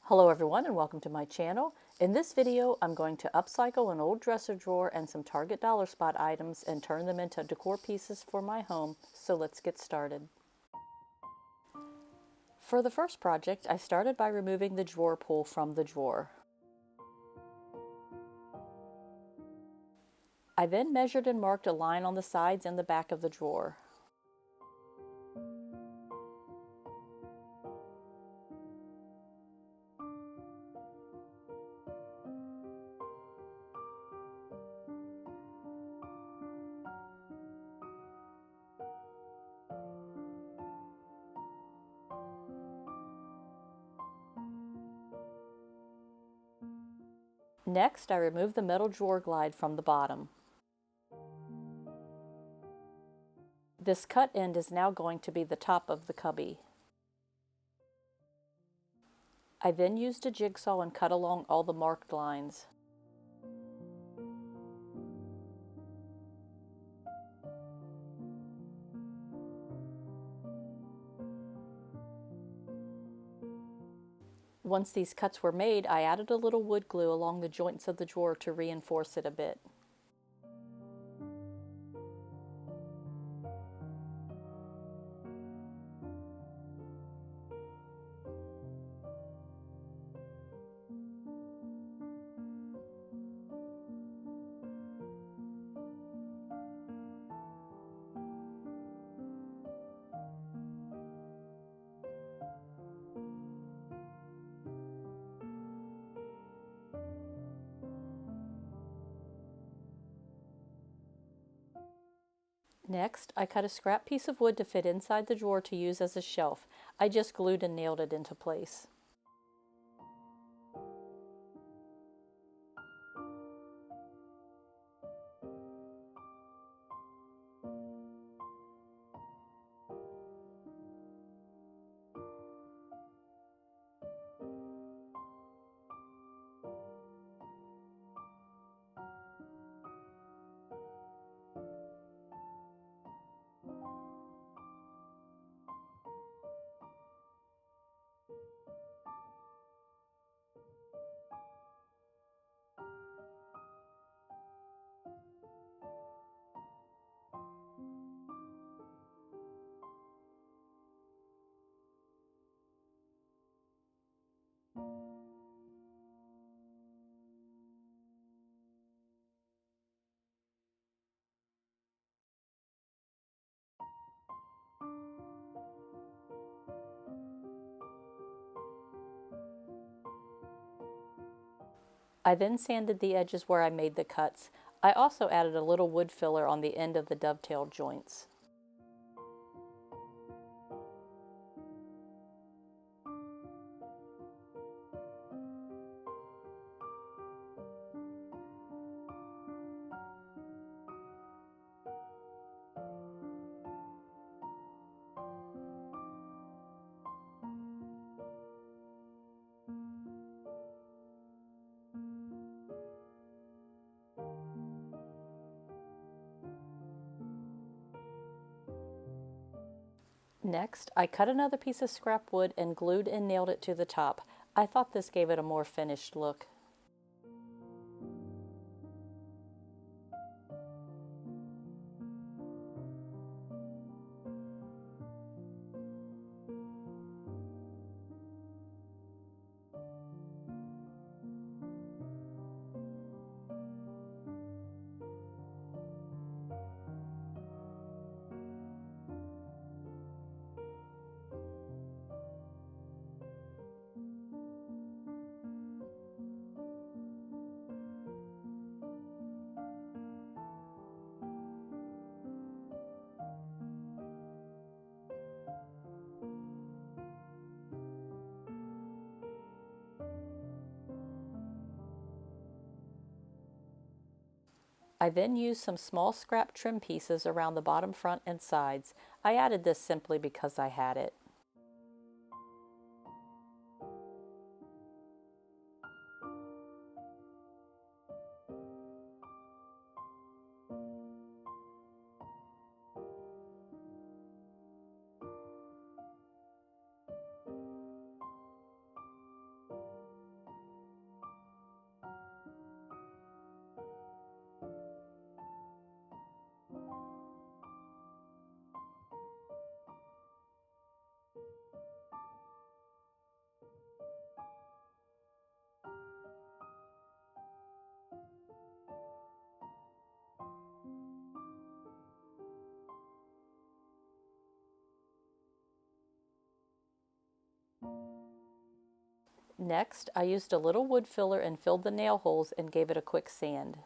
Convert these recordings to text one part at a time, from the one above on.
Hello everyone and welcome to my channel. In this video I'm going to upcycle an old dresser drawer and some Target Dollar Spot items and turn them into decor pieces for my home, so let's get started. For the first project I started by removing the drawer pull from the drawer. I then measured and marked a line on the sides and the back of the drawer. Next, I removed the metal drawer glide from the bottom. This cut end is now going to be the top of the cubby. I then used a jigsaw and cut along all the marked lines. Once these cuts were made, I added a little wood glue along the joints of the drawer to reinforce it a bit. Next, I cut a scrap piece of wood to fit inside the drawer to use as a shelf. I just glued and nailed it into place. I then sanded the edges where I made the cuts. I also added a little wood filler on the end of the dovetail joints. Next, I cut another piece of scrap wood and glued and nailed it to the top. I thought this gave it a more finished look. I then used some small scrap trim pieces around the bottom, front, and sides. I added this simply because I had it. Next, I used a little wood filler and filled the nail holes and gave it a quick sand.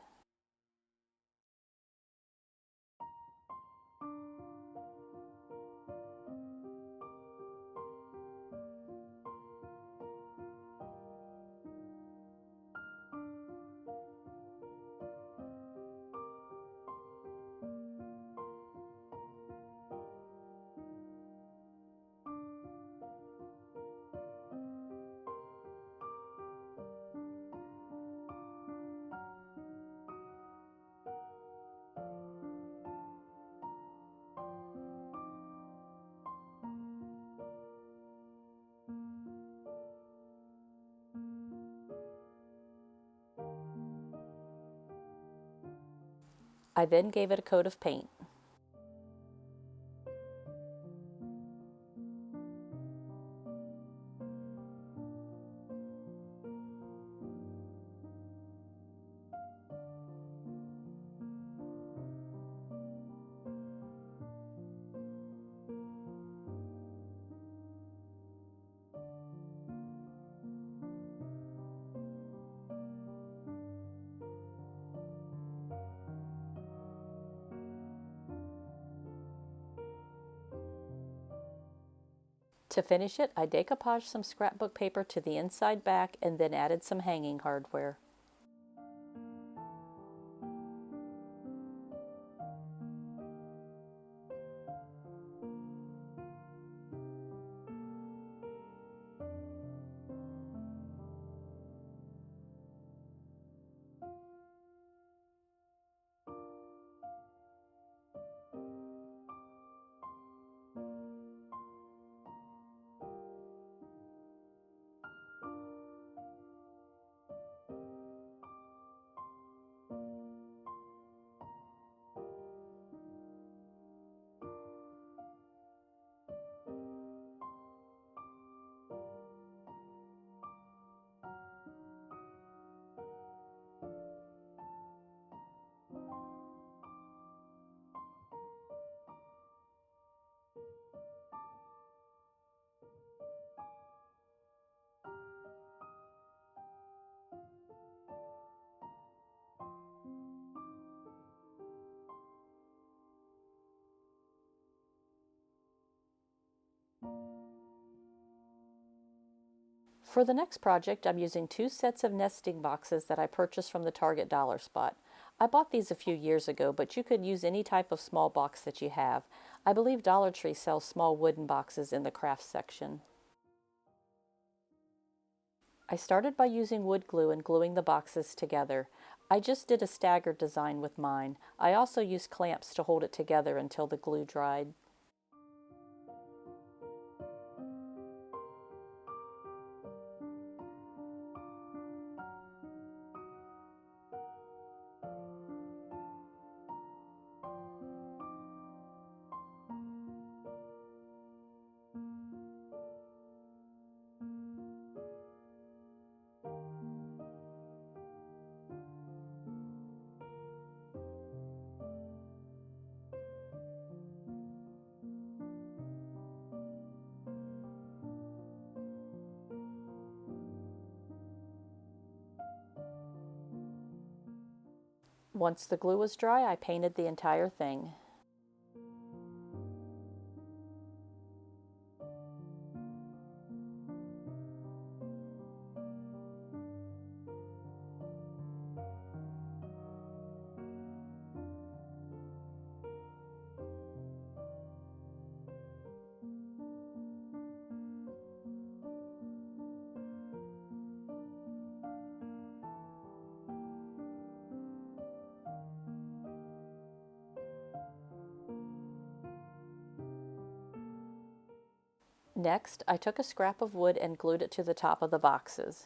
I then gave it a coat of paint. To finish it, I decoupaged some scrapbook paper to the inside back and then added some hanging hardware. For the next project, I'm using 2 sets of nesting boxes that I purchased from the Target Dollar Spot. I bought these a few years ago, but you could use any type of small box that you have. I believe Dollar Tree sells small wooden boxes in the crafts section. I started by using wood glue and gluing the boxes together. I just did a staggered design with mine. I also used clamps to hold it together until the glue dried. Once the glue was dry, I painted the entire thing. Next, I took a scrap of wood and glued it to the top of the boxes.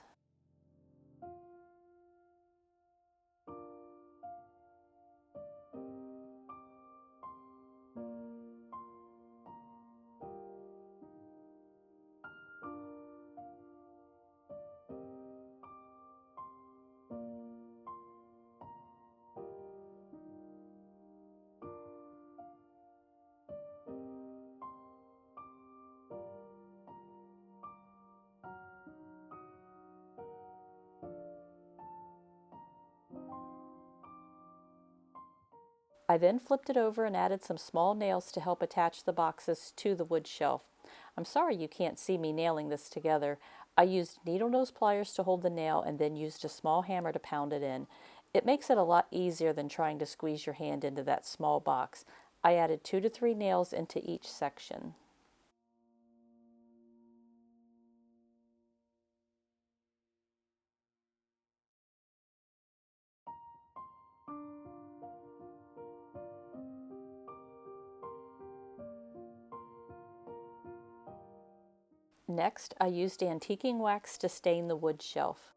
I then flipped it over and added some small nails to help attach the boxes to the wood shelf. I'm sorry you can't see me nailing this together. I used needle nose pliers to hold the nail and then used a small hammer to pound it in. It makes it a lot easier than trying to squeeze your hand into that small box. I added 2 to 3 nails into each section. Next, I used antiquing wax to stain the wood shelf.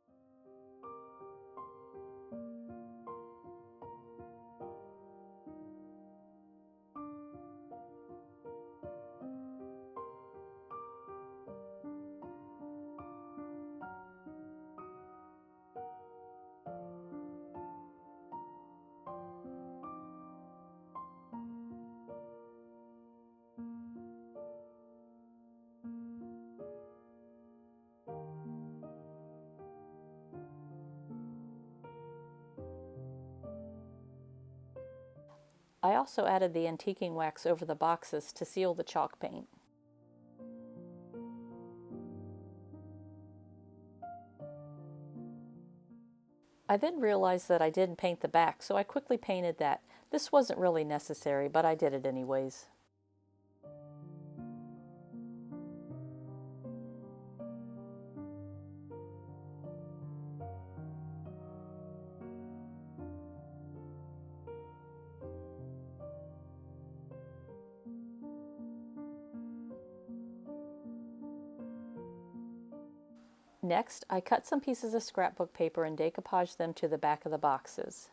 I also added the antiquing wax over the boxes to seal the chalk paint. I then realized that I didn't paint the back, so I quickly painted that. This wasn't really necessary, but I did it anyways. Next, I cut some pieces of scrapbook paper and decoupaged them to the back of the boxes.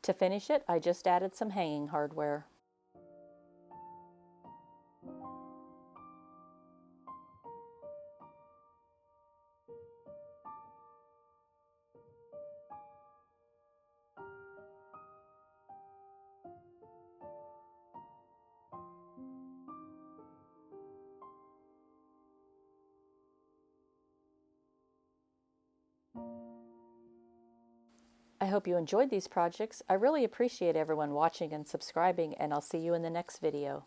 To finish it, I just added some hanging hardware. I hope you enjoyed these projects. I really appreciate everyone watching and subscribing, and I'll see you in the next video.